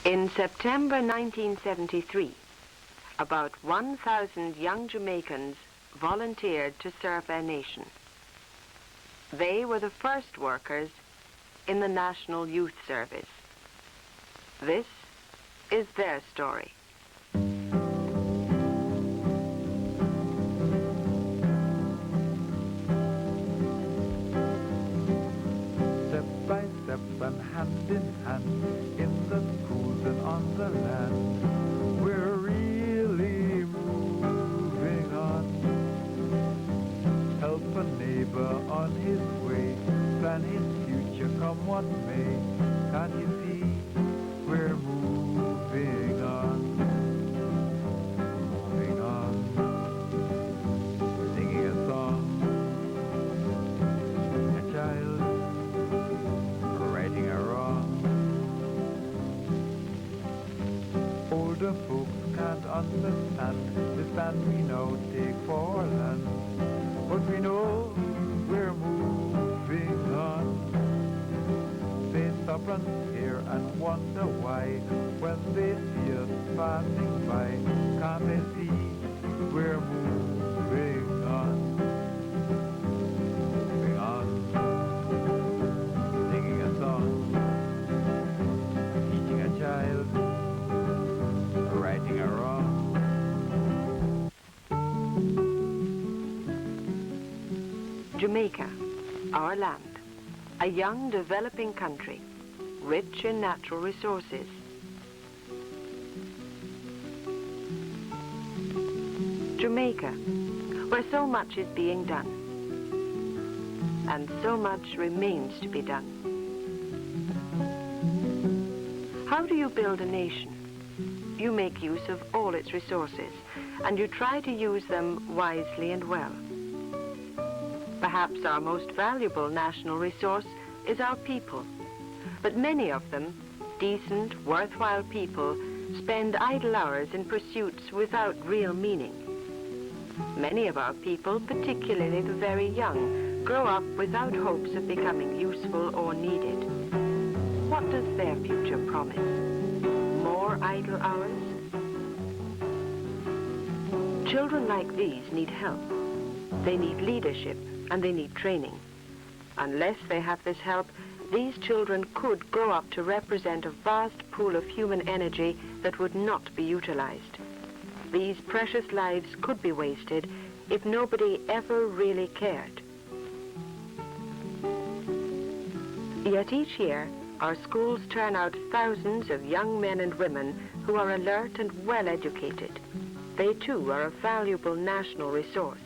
In September 1973, about 1,000 young Jamaicans volunteered to serve their nation. They were the first workers in the National Youth Service. This is their story. Step by step and hand in hand, in the schools and on the land, we're really moving on. Help a neighbor on his way, plan his future come what may. Can't you see, we're moving on. Moving on, singing a song, a child righting a wrong. Older folks can't understand the stand we now take for land, but we know we're moving on. They stop and stare and wonder why when they see us passing by. Can't they see we're moving on? Moving on, singing a song, teaching a child, righting a wrong. Jamaica, our land, a young developing country, rich in natural resources. Jamaica, where so much is being done, and so much remains to be done. How do you build a nation? You make use of all its resources, and you try to use them wisely and well. Perhaps our most valuable national resource is our people, but many of them, decent, worthwhile people, spend idle hours in pursuits without real meaning. Many of our people, particularly the very young, grow up without hopes of becoming useful or needed. What does their future promise? More idle hours? Children like these need help. They need leadership and they need training. Unless they have this help, these children could grow up to represent a vast pool of human energy that would not be utilized. These precious lives could be wasted if nobody ever really cared. Yet each year, our schools turn out thousands of young men and women who are alert and well educated. They too are a valuable national resource.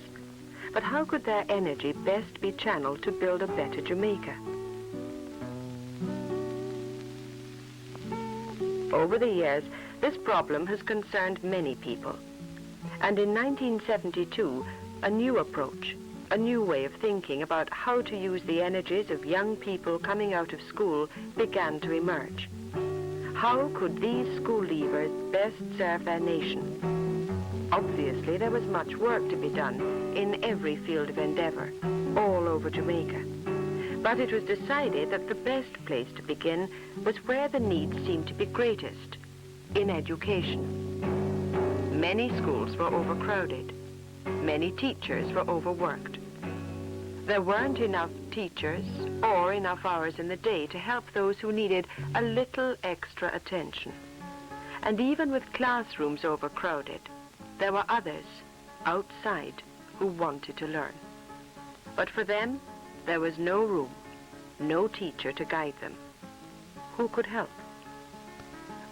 But how could their energy best be channeled to build a better Jamaica? Over the years, this problem has concerned many people. And in 1972, a new approach, a new way of thinking about how to use the energies of young people coming out of school began to emerge. How could these school leavers best serve their nation? Obviously, there was much work to be done in every field of endeavor, all over Jamaica. But it was decided that the best place to begin was where the needs seemed to be greatest, in education. Many schools were overcrowded. Many teachers were overworked. There weren't enough teachers or enough hours in the day to help those who needed a little extra attention. And even with classrooms overcrowded, there were others outside who wanted to learn. But for them, there was no room, no teacher to guide them. Who could help?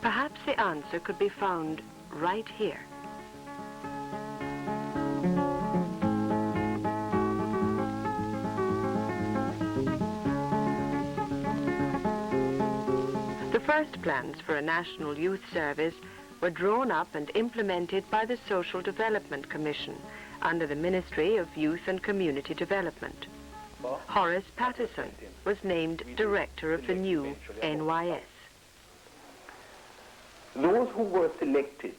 Perhaps the answer could be found right here. The first plans for a national youth service were drawn up and implemented by the Social Development Commission under the Ministry of Youth and Community Development. Horace Patterson was named director of the new NYS. Those who were selected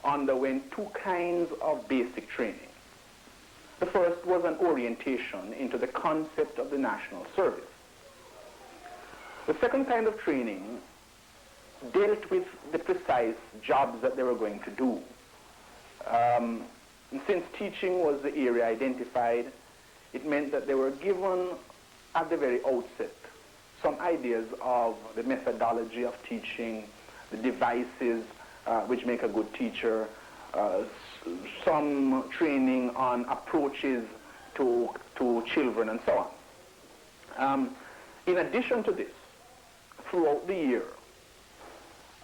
underwent two kinds of basic training. The first was an orientation into the concept of the national service. The second kind of training dealt with the precise jobs that they were going to do. And since teaching was the area identified, it meant that they were given at the very outset some ideas of the methodology of teaching, the devices which make a good teacher, some training on approaches to children and so on. In addition to this, throughout the year,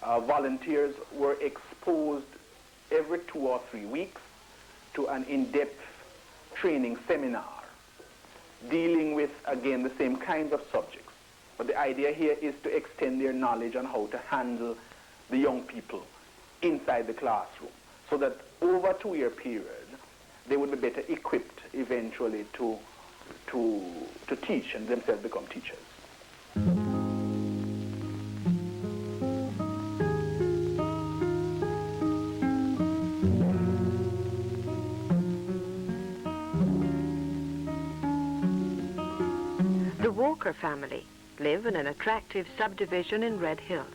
volunteers were exposed every 2 or 3 weeks to an in-depth training seminar dealing with, again, the same kinds of subjects. But the idea here is to extend their knowledge on how to handle the young people inside the classroom, so that over a 2-year period, they would be better equipped eventually to teach and themselves become teachers. The Walker family live in an attractive subdivision in Red Hills.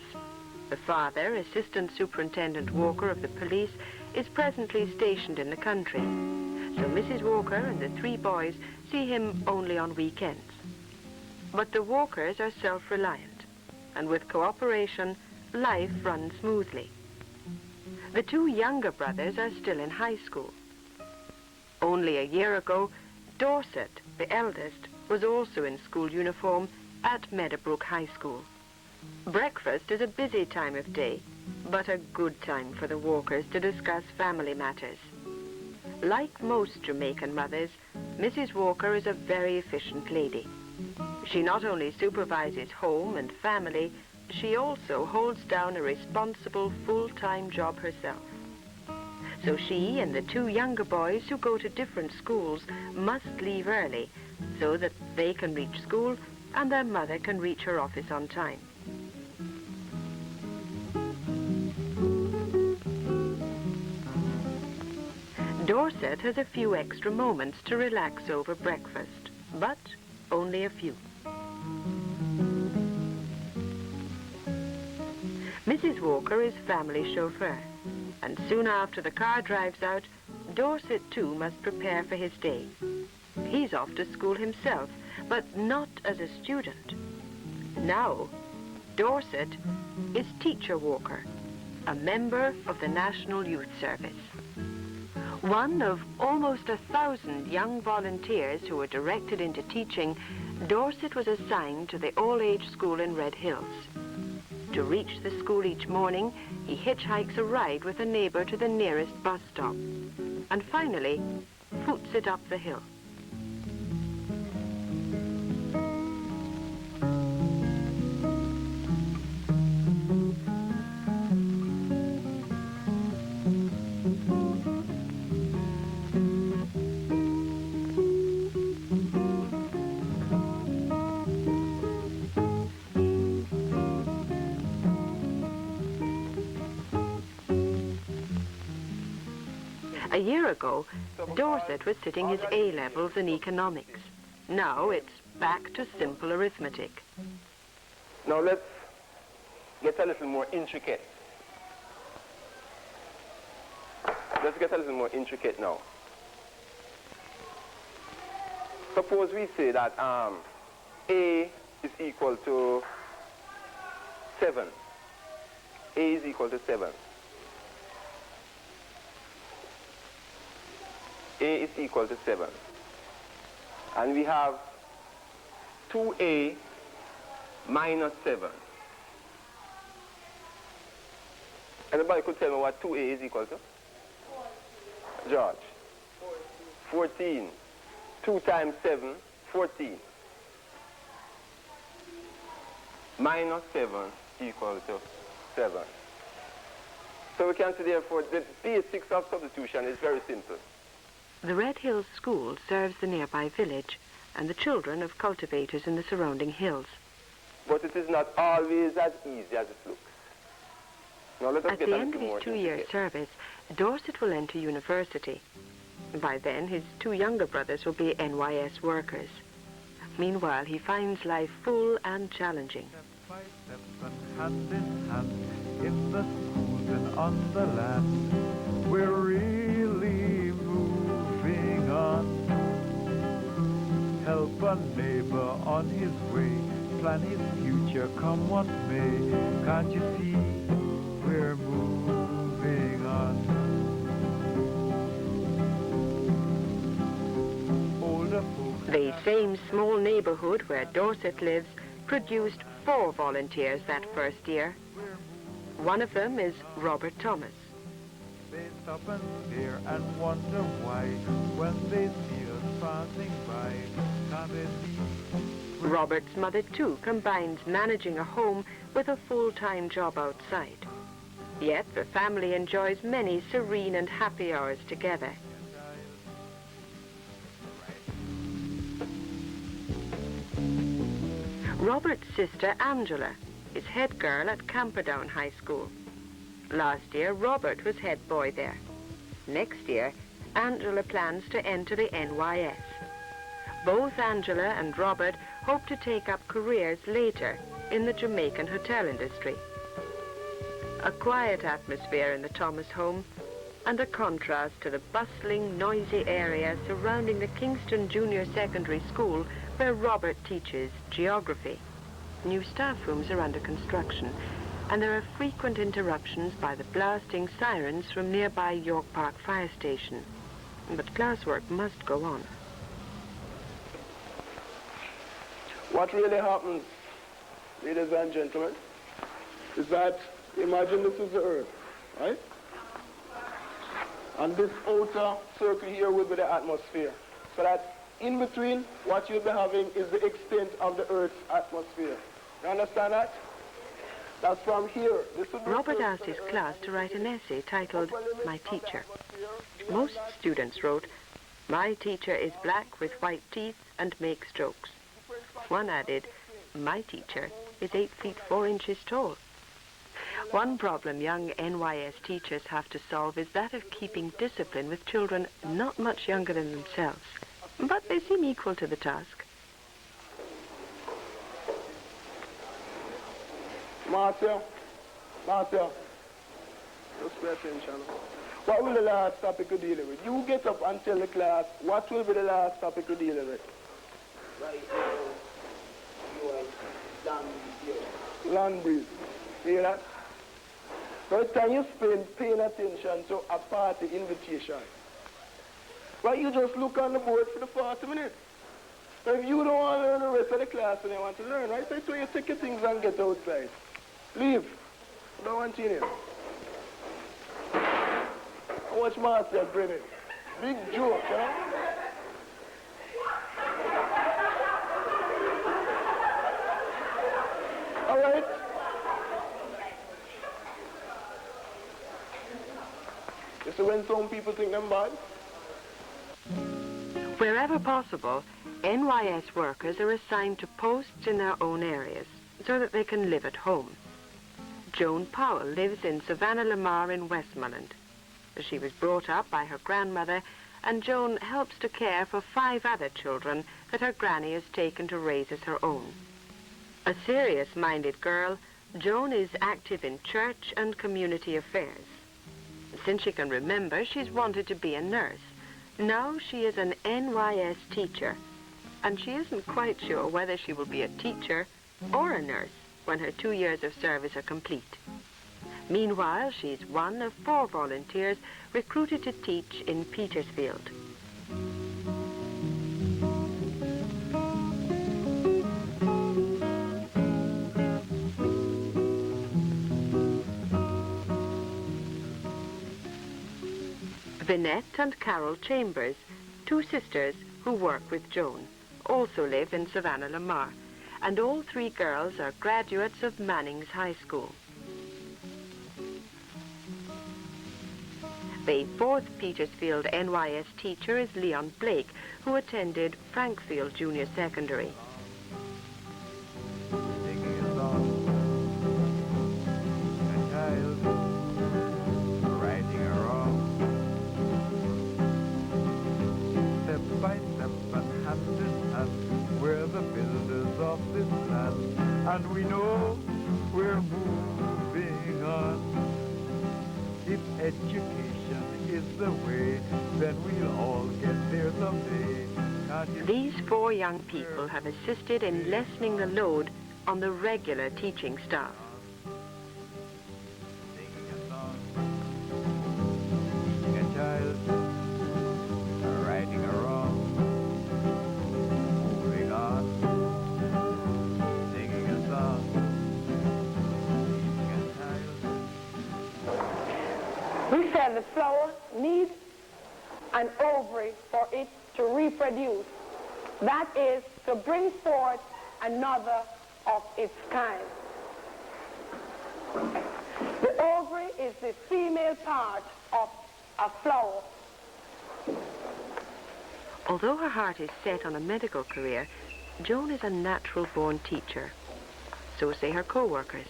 The father, Assistant Superintendent Walker of the police, is presently stationed in the country, so Mrs. Walker and the 3 boys see him only on weekends. But the Walkers are self-reliant, and with cooperation, life runs smoothly. The 2 younger brothers are still in high school. Only a year ago, Dorset, the eldest, was also in school uniform at Meadowbrook High School. Breakfast is a busy time of day, but a good time for the Walkers to discuss family matters. Like most Jamaican mothers, Mrs. Walker is a very efficient lady. She not only supervises home and family, she also holds down a responsible full-time job herself. So she and the 2 younger boys who go to different schools must leave early so that they can reach school and their mother can reach her office on time. Dorset has a few extra moments to relax over breakfast, but only a few. Mrs. Walker is family chauffeur, and soon after the car drives out, Dorset too must prepare for his day. He's off to school himself, but not as a student. Now, Dorset is Teacher Walker, a member of the National Youth Service. One of almost 1,000 young volunteers who were directed into teaching, Dorset was assigned to the all-age school in Red Hills. To reach the school each morning, he hitchhikes a ride with a neighbor to the nearest bus stop, and finally foots it up the hill. A year ago, Dorset was sitting his A-levels in economics. Now it's back to simple arithmetic. Now let's get a little more intricate. Let's get a little more intricate now. Suppose we say that A is equal to 7. A is equal to 7. A is equal to 7. And we have 2A minus 7. Anybody could tell me what 2A is equal to? George? 14. 2 times 7, 14. Minus 7 equal to 7. So we can say, therefore, the basics of substitution is very simple. The Red Hills School serves the nearby village and the children of cultivators in the surrounding hills. But it is not always as easy as it looks. Now let us At get the a end of little his more 2-year intricate. service, Dorset will enter university. By then, his 2 younger brothers will be NYS workers. Meanwhile, he finds life full and challenging. Step by step and hand in hand, in the schools and on the land. We're really moving on. Help a neighbor on his way, plan his future, come what may. Can't you see we're moving on? Older folks. The same small neighborhood where Dorset lives produced 4 volunteers that first year. One of them is Robert Thomas. They stop and stare and wonder why when they see us passing by. Can't they see? Robert's mother too combines managing a home with a full-time job outside. Yet the family enjoys many serene and happy hours together. Robert's sister Angela is head girl at Camperdown High School. Last year, Robert was head boy there. Next year, Angela plans to enter the NYS. Both Angela and Robert hope to take up careers later in the Jamaican hotel industry. A quiet atmosphere in the Thomas home, and a contrast to the bustling, noisy area surrounding the Kingston Junior Secondary School where Robert teaches geography. New staff rooms are under construction, and there are frequent interruptions by the blasting sirens from nearby York Park Fire Station. But classwork must go on. What really happens, ladies and gentlemen, is that imagine this is the Earth, right? And this outer circle here will be the atmosphere. So that in between, what you'll be having is the extent of the Earth's atmosphere. You understand that? That's from here. Robert asked his class to write an essay titled, My Teacher. Most students wrote, My teacher is black with white teeth and makes jokes. One added, My teacher is 8 feet 4 inches tall. One problem young NYS teachers have to solve is that of keeping discipline with children not much younger than themselves. But they seem equal to the task. Marcia, just pay attention. What will the last topic you're dealing with? You get up and tell the class what will be the last topic you're dealing with. Right now, you are land breeze. You hear that? By the time you spend paying attention to a party invitation, right, you just look on the board for the 40 minutes. So if you don't want to learn the rest of the class and you want to learn, right, so you take your things and get outside. Leave. I don't want you in here. How much Marcia bringing? Big joke, you know? All right? You see when some people think them bad? Wherever possible, NYS workers are assigned to posts in their own areas so that they can live at home. Joan Powell lives in Savannah-Lamar in Westmoreland. She was brought up by her grandmother, and Joan helps to care for 5 other children that her granny has taken to raise as her own. A serious-minded girl, Joan is active in church and community affairs. Since she can remember, she's wanted to be a nurse. Now she is an NYS teacher, and she isn't quite sure whether she will be a teacher or a nurse when her 2 years of service are complete. Meanwhile, she's one of 4 volunteers recruited to teach in Petersfield. Vinette and Carol Chambers, 2 sisters who work with Joan, also live in Savannah-Lamar, and all 3 girls are graduates of Manning's High School. The 4th Petersfield NYS teacher is Leon Blake, who attended Frankfield Junior Secondary. Singing a song, a child righting a wrong. Step by step and hand in hand, we're the builders of this land, and we know we're moving on. If education is the way, then we'll all get there someday. These 4 young people have assisted in lessening the load on the regular teaching staff. Singing a song, teaching a child, righting a wrong, moving on. Singing a song, teaching a child. We said the flower needs an ovary for it to reproduce. That is, to bring forth another of its kind. The ovary is the female part of a flower. Although her heart is set on a medical career, Joan is a natural-born teacher. So say her co-workers.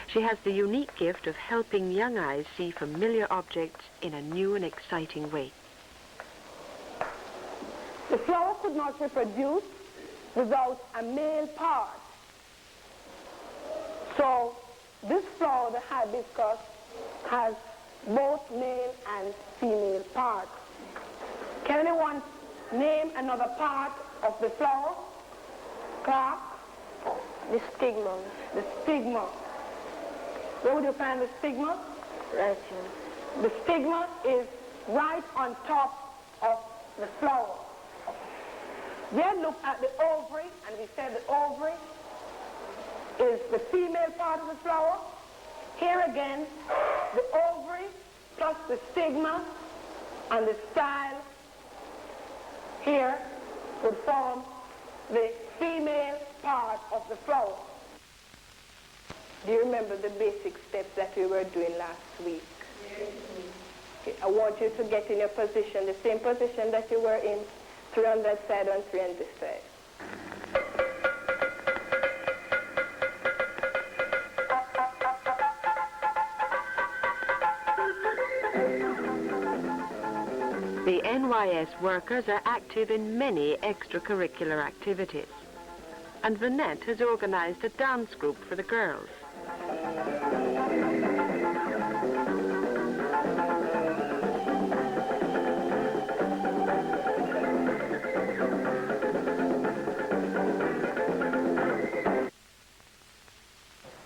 She has the unique gift of helping young eyes see familiar objects in a new and exciting way. The flower could not reproduce without a male part. So this flower, the hibiscus, has both male and female parts. Can anyone name another part of the flower? Clark? The stigma. The stigma. Where would you find the stigma? Right here. The stigma is right on top of the flower. Then look at the ovary, and we said the ovary is the female part of the flower. Here again, the ovary plus the stigma and the style here would form the female part of the flower. Do you remember the basic steps that we were doing last week? Yes. Okay, I want you to get in your position, the same position that you were in, 3 on that side and 3 on this side. The NYS workers are active in many extracurricular activities. And Vanette has organized a dance group for the girls.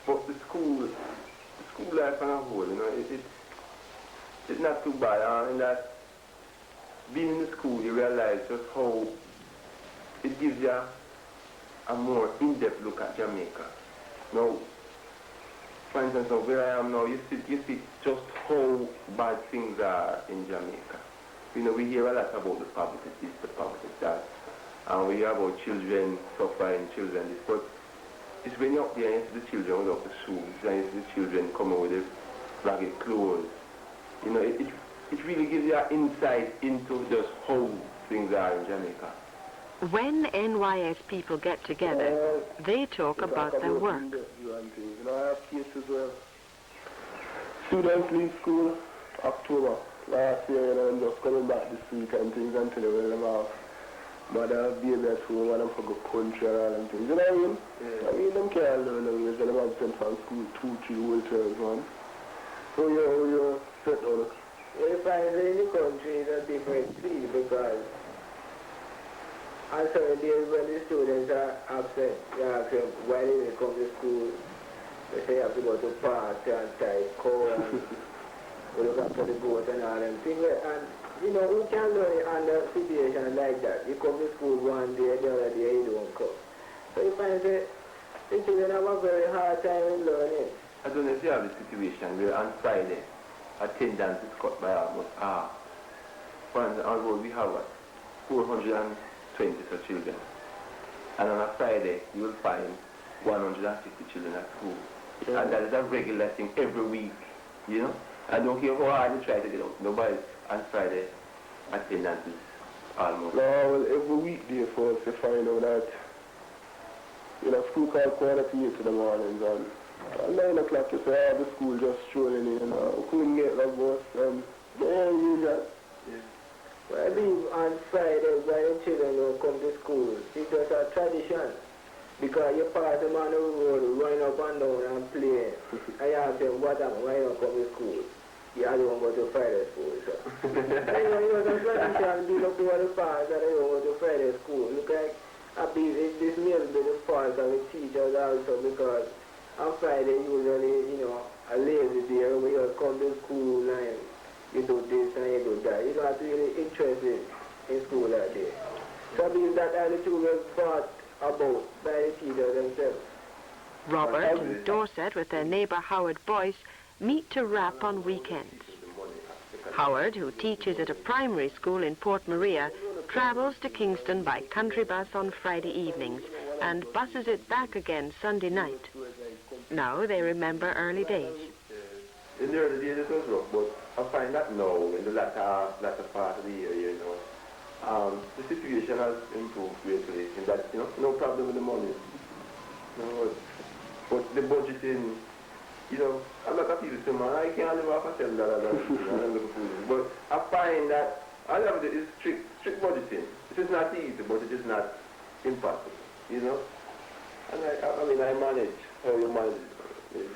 But the school life on a whole, you know, it's not too bad. In that being in the school, you realize just how it gives you a more in-depth look at Jamaica. Now, for instance, where I am now, you see just how bad things are in Jamaica. You know, we hear a lot about the poverty, this, the poverty, that, and we hear about children suffering, children this, but it's when you're up there and you see the children without the shoes, and you see the children coming with the ragged clothes. You know, it really gives you an insight into just how things are in Jamaica. When NYS people get together, they talk about their work. You know, I have cases where students leave school October last year, you know, and just coming back this week and things until they them off. Mother, baby at home, and them for go country and all them things. You know what I mean? Yeah. I mean, them can't learn language, and them absent from school 2-3 whole terms, man. So you're set on it. Well, if I say in the country, it's a different feel because on certain days when the students are absent, you ask them why they come to school. They say you have to go to party and tie coat and we look after the boat and all them things. And, you know, we can learn under a situation like that. You come to school one day, the other day you don't come. So you find that the children have a very hard time in learning. I don't know if you have a situation where on Friday, attendance is cut by almost half. For instance, although we have 420 such children, and on a Friday you will find 150 children at school. Yeah. And that is a regular thing every week, you know? I don't care how hard you try to get out. Nobody on Friday attendance is almost. No, well, every weekday for us to find out that, you know, school called 7:45 in the mornings, and at 9 o'clock you say, the school just strolling in, and we couldn't get the bus, and yeah, you got. Yeah. Well, I believe on Friday when the children don't come to school, it's just a tradition. Because you pass him on the road, running up and down and playing. And you ask him, what happened? Why you don't come to school? You don't go to Friday school, sir. You know, sometimes you have to be up over the past and you don't go to Friday school. Look like this may be the fault of the teachers also, because on Friday usually, you know, a lazy day when you come to school and you do this and you do that. You don't have to really interested in school that day. So I believe that attitude was brought about by the teachers themselves. Robert and Dorset, with their neighbour Howard Boyce, meet to rap on weekends. Howard, who teaches at a primary school in Port Maria, travels to Kingston by country bus on Friday evenings and buses it back again Sunday night. Now they remember early days. In the early days it was rough, but I find that now, in the latter part of the year, you know, the situation has improved greatly in that, you know, no problem with the money. You know, but the budgeting, you know, a lot of people say, man, I can't live off of $7 but I find that all of it is strict budgeting. It is not easy, but it is not impossible, you know. And I mean, I manage how you manage it.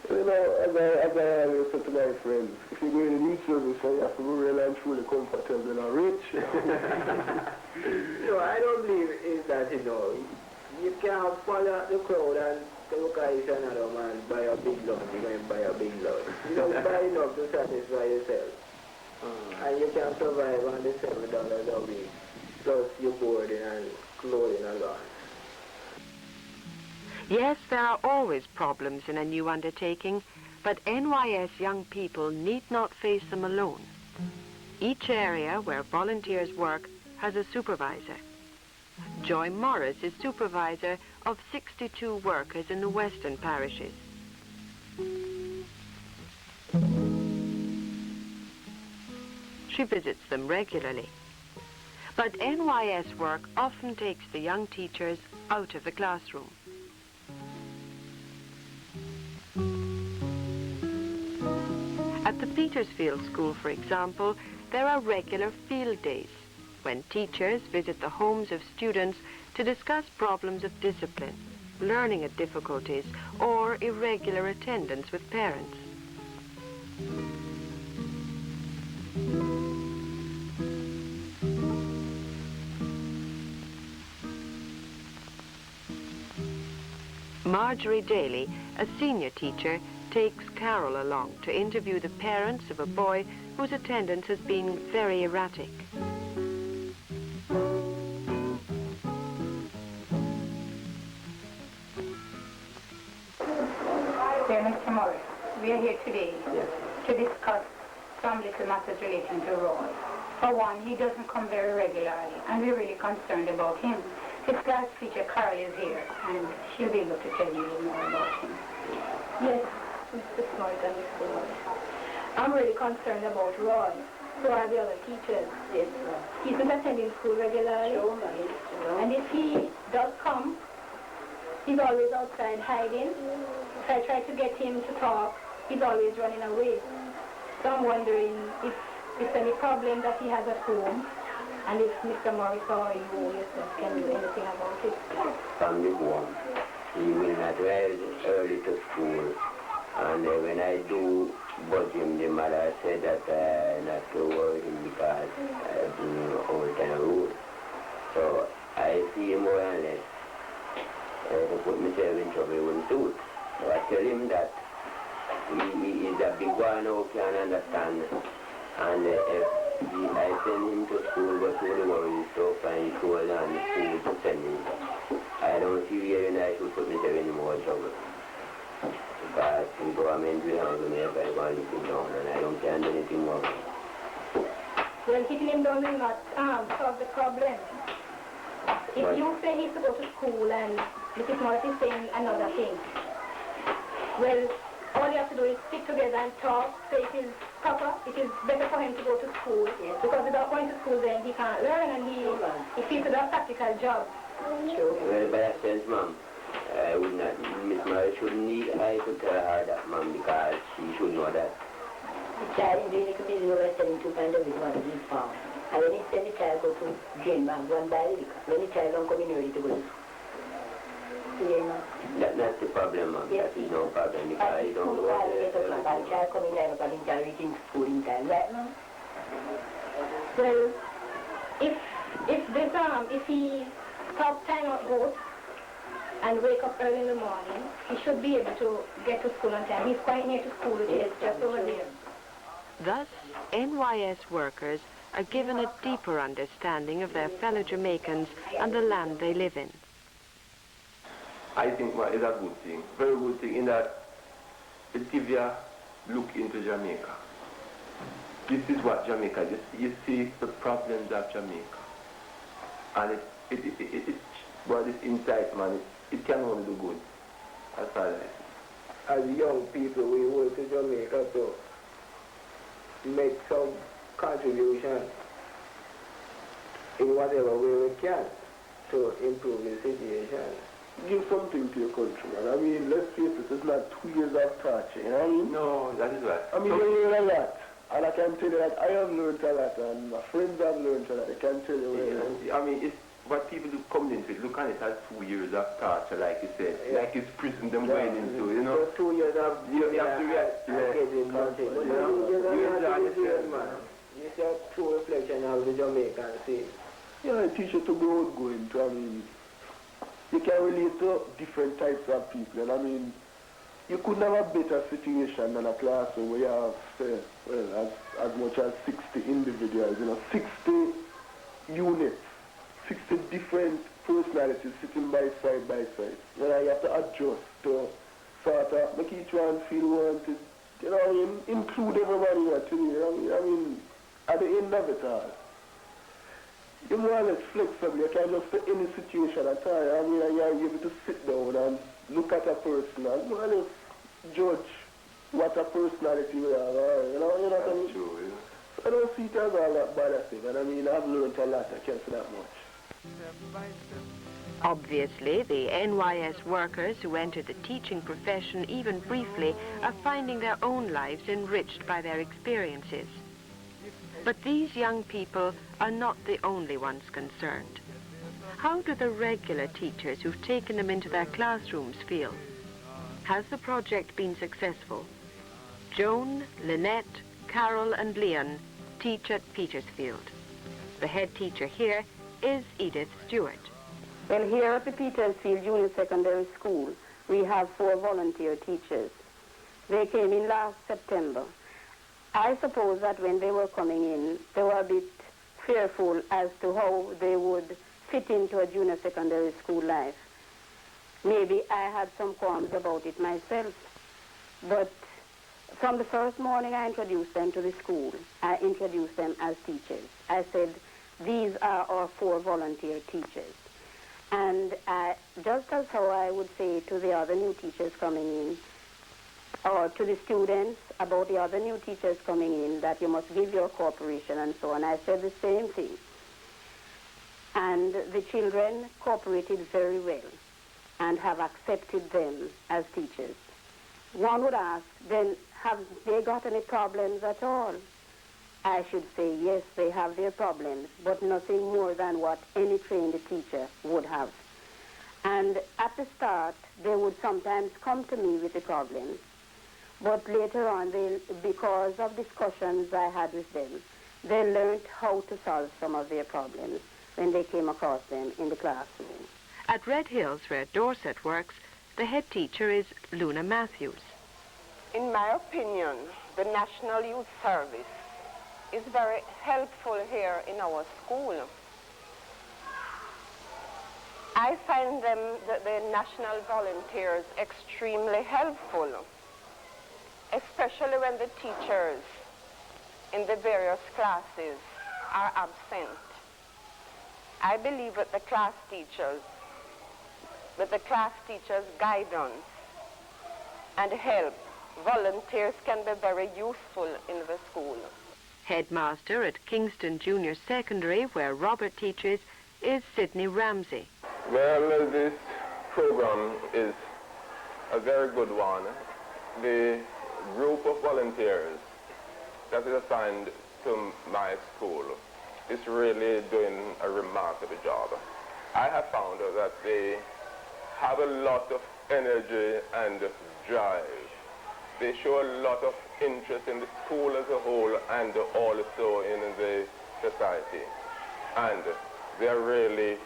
You know, as I always say to my friends, if you go in a new service, you have to go real and truly comfortable and rich. No, I don't believe is that, you know, you can't follow the crowd and look at each another man, buy a big lunch, you're going to buy a big lunch. You don't buy enough to satisfy yourself. And you can survive on the $7 a week, plus your boarding and clothing allowance. Yes, there are always problems in a new undertaking, but NYS young people need not face them alone. Each area where volunteers work has a supervisor. Joy Morris is supervisor of 62 workers in the western parishes. She visits them regularly. But NYS work often takes the young teachers out of the classroom. At the Petersfield School, for example, there are regular field days when teachers visit the homes of students to discuss problems of discipline, learning difficulties, or irregular attendance with parents. Marjorie Daly, a senior teacher, takes Carol along to interview the parents of a boy whose attendance has been very erratic. Dear Mr. Morris, we are here today to discuss some little matters relating to Roy. For one, he doesn't come very regularly, and we're really concerned about him. His class teacher, Carol, is here, and she'll be able to tell you more about him. Yes, Mr. Smart and Mr. Morris. I'm really concerned about Roy. So are the other teachers. Yes, He's not attending school regularly. sure, ma'am. And if he does come, he's always outside hiding. If I try to get him to talk, he's always running away. So I'm wondering if there's any problem that he has at home, and if Mr. Morris or you yourself can do anything about it. From the home, he will not rise early to school. And when I do budge him, the mother said that not to worry him because I've been all kind of rude. So I see him more and less. To put myself in trouble with tooth. So I tell him that he is a big one who can understand. And if I send him to school, but all the worry stuff and he goes on the school to send him. I don't see where I should put myself in more trouble. Because the government will handle me if I want to sit down and I don't can do anything more. Well, hitting him down will not solve the problem. If you say he's to go to school and Mrs. Morris is saying another thing, well, all you have to do is stick together and talk, say it is proper, it is better for him to go to school, because without going to school then he can't learn and he feels to do a practical job. Sure. Well, by that sense, Mom, I would not, Miss Morris shouldn't need I to tell her that, Mom, because she should know that. The child is really busy over selling 2 pounds of it, one of his farm. And when he send the child go to Jane Bank, go and buy the liquor. When the child don't come in early to go to school. you know. That's the problem, man. Yes. That is no problem because you don't School go time, 8 there. o'clock, and child coming 9 o'clock, and child reaching school in time, right now? Well, if he stop time out both and wake up early in the morning, he should be able to get to school on time. He's quite near to school, it is just over there. Thus, NYS workers are given a deeper understanding of their fellow Jamaicans and the land they live in. I think it's a good thing, very good thing in that the TV look into Jamaica. This is what Jamaica, you see the problems of Jamaica. And well, this insight, man, it can only do good. That's all I see. As young people, we work in Jamaica to make some contribution in whatever way we can to improve the situation. Give something to your country, man. I mean, let's face it, it's not 2 years of torture, you know what I mean? No, that is right. I mean, you learn a lot. And I can tell you that I have learned a lot, and my friends have learned a lot. I can tell you. I mean, it's what people do come into it, look at it as 2 years of torture, like you said. Yeah. Like it's prison them going into, you know. So 2 years of You have to react. getting nothing. But you understand, man. It's a true reflection of the Jamaican scene. Yeah, I teach you to be outgoing, I mean, you can relate to different types of people, and I mean, you couldn't have a better situation than a classroom where you have, say, well, as much as 60 individuals, 60 units, 60 different personalities sitting by side by side. You have to adjust to sort of make each one feel wanted, include everybody in it, I mean, at the end of it all, you're more or less flexible. You can just fit any situation at all. I mean, you're able to sit down and look at a person and more or less judge what a personality we have. You know what I mean? True, yeah. So I don't see it as all that bad a thing. And I mean, I've learned a lot. I can't say that much. Obviously, the NYS workers who entered the teaching profession even briefly are finding their own lives enriched by their experiences. But these young people are not the only ones concerned. How do the regular teachers who've taken them into their classrooms feel? Has the project been successful? Joan, Lynette, Carol and Leon teach at Petersfield. The head teacher here is Edith Stewart. Well, here at the Petersfield Junior Secondary School, we have 4 volunteer teachers. They came in last September. I suppose that when they were coming in, they were a bit fearful as to how they would fit into a junior secondary school life. Maybe I had some qualms about it myself. But from the first morning I introduced them to the school, I introduced them as teachers. I said, these are our 4 volunteer teachers. And just as how I would say to the other new teachers coming in, or to the students about the other new teachers coming in, that you must give your cooperation and so on. I said the same thing. And the children cooperated very well and have accepted them as teachers. One would ask, then, have they got any problems at all? I should say, yes, they have their problems, but nothing more than what any trained teacher would have. And at the start, they would sometimes come to me with the problems. But later on, because of discussions I had with them, they learned how to solve some of their problems when they came across them in the classroom. At Red Hills, where Dorset works, the head teacher is Luna Matthews. In my opinion, the National Youth Service is very helpful here in our school. I find the national volunteers extremely helpful, especially when the teachers in the various classes are absent. I believe with the class teachers' guidance and help, volunteers can be very useful in the school. Headmaster at Kingston Junior Secondary, where Robert teaches, is Sidney Ramsey. Well, this program is a very good one. The group of volunteers that is assigned to my school is really doing a remarkable job. I have found that they have a lot of energy and drive. They show a lot of interest in the school as a whole and also in the society. And they're really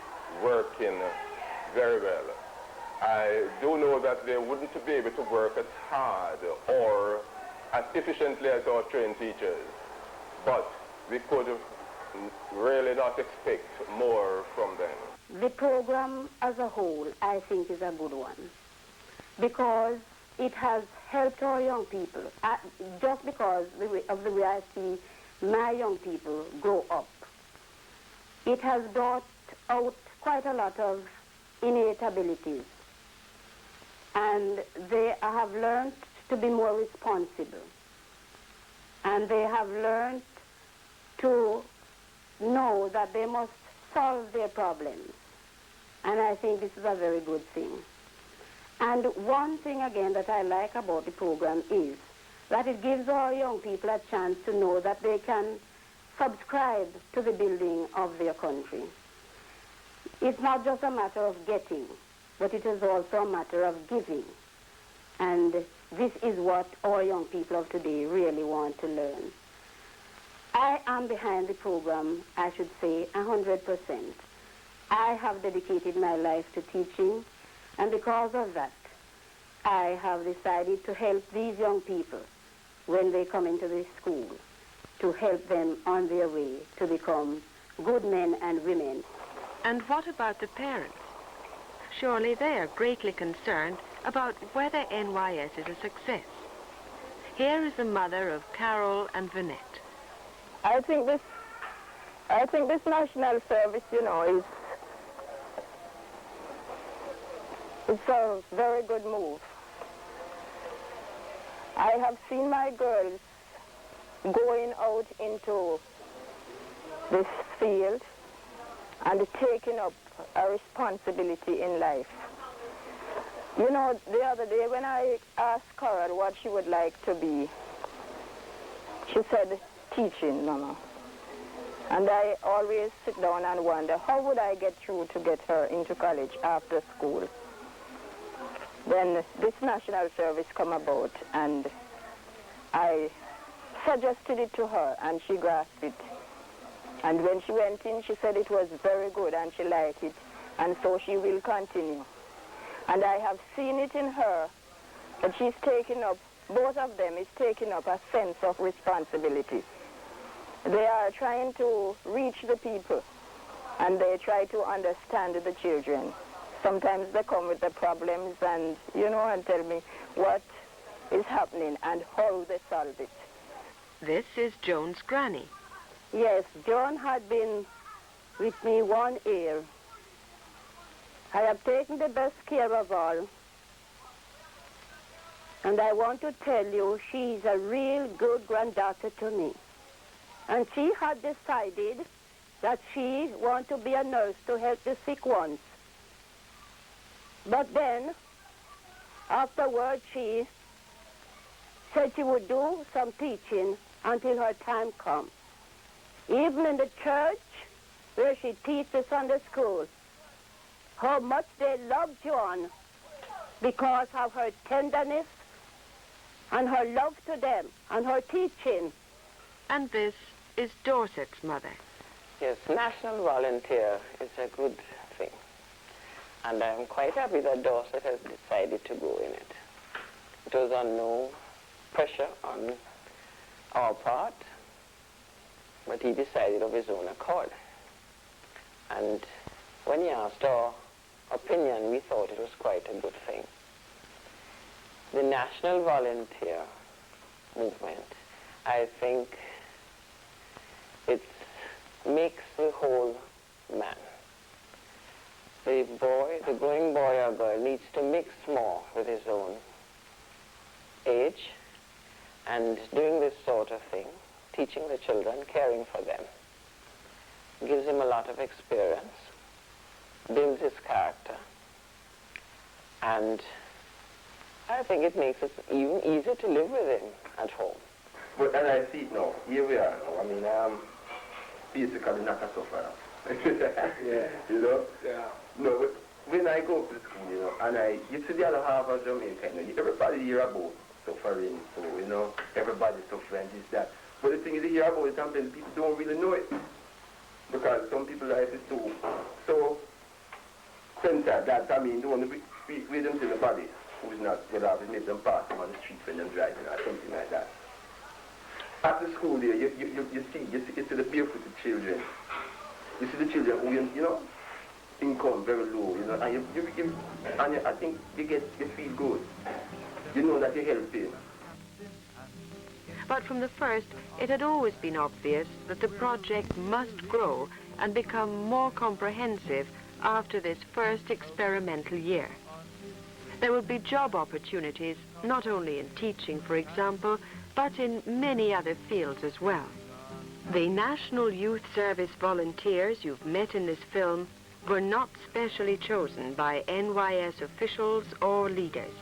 working very well. I do know that they wouldn't be able to work as hard or as efficiently as our trained teachers, but we could really not expect more from them. The program as a whole, I think, is a good one because it has helped our young people, just because of the way I see my young people grow up. It has brought out quite a lot of innate abilities, and they have learned to be more responsible, and they have learned to know that they must solve their problems, and I think this is a very good thing. And one thing again that I like about the program is that it gives our young people a chance to know that they can subscribe to the building of their country. It's not just a matter of getting, but it is also a matter of giving. And this is what our young people of today really want to learn. I am behind the program, I should say, 100%. I have dedicated my life to teaching, and because of that, I have decided to help these young people when they come into this school, to help them on their way to become good men and women. And what about the parents? Surely they are greatly concerned about whether NYS is a success. Here is the mother of Carol and Vanette. I think this national service, it's a very good move. I have seen my girls going out into this field and taking up a responsibility in life. The other day when I asked Carol what she would like to be, she said, teaching, Mama. And I always sit down and wonder, how would I get through to get her into college after school? Then this national service come about, and I suggested it to her, and she grasped it. And when she went in, she said it was very good, and she liked it, and so she will continue. And I have seen it in her that she's taken up, both of them is taking up a sense of responsibility. They are trying to reach the people, and they try to understand the children. Sometimes they come with the problems and, and tell me what is happening and how they solve it. This is Joan's granny. Yes, Joan had been with me 1 year. I have taken the best care of all. And I want to tell you, she's a real good granddaughter to me. And she had decided that she wanted to be a nurse to help the sick ones. But then, afterwards, she said she would do some teaching until her time come. Even in the church, where she teaches Sunday school, how much they loved Joan because of her tenderness and her love to them and her teaching. And this is Dorset's mother. Yes, National Volunteer is a good thing. And I'm quite happy that Dorset has decided to go in it. It was on no pressure on our part, but he decided of his own accord. And when he asked our opinion, we thought it was quite a good thing. The National Volunteer movement, I think it makes the whole man. The growing boy or girl needs to mix more with his own age, and doing this sort of thing, teaching the children, caring for them, gives him a lot of experience, builds his character, and I think it makes it even easier to live with him at home. But and I see it now. Here we are now. I mean, basically not a sufferer. Yeah. You know? Yeah. No, when I go to school, you know, and you see the other half of Jamaica, you know, everybody hear about suffering, so, you know, everybody suffering, this, that. But the thing is, you hear about it, sometimes people don't really know it. Because some people's life is so censored that, I mean, they want to read them to the body who's not good off, it makes them pass them on the street when they're driving or something like that. After school there, you see the barefooted children. You see the children who, you know, income very low, you know, and I think you feel good. You know that you're helping. But from the first, it had always been obvious that the project must grow and become more comprehensive after this first experimental year. There would be job opportunities, not only in teaching, for example, but in many other fields as well. The National Youth Service volunteers you've met in this film were not specially chosen by NYS officials or leaders.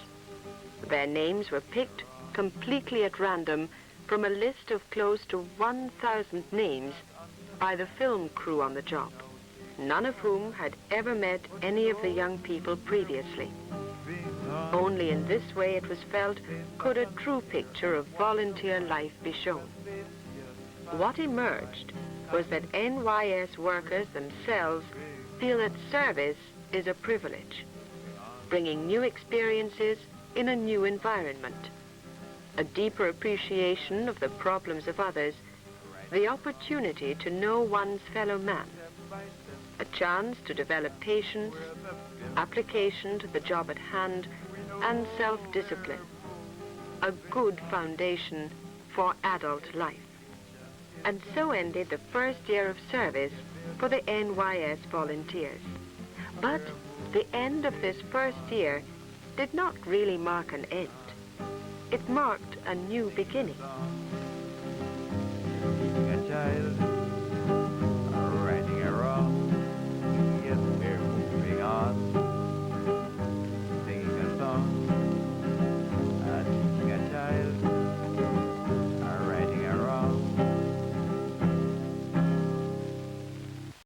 Their names were picked completely at random from a list of close to 1,000 names by the film crew on the job, none of whom had ever met any of the young people previously. Only in this way, it was felt, could a true picture of volunteer life be shown. What emerged was that NYS workers themselves feel that service is a privilege, bringing new experiences in a new environment, a deeper appreciation of the problems of others, the opportunity to know one's fellow man, a chance to develop patience, application to the job at hand, and self-discipline, a good foundation for adult life. And so ended the first year of service for the NYS volunteers. But the end of this first year did not really mark an end. It marked a new beginning.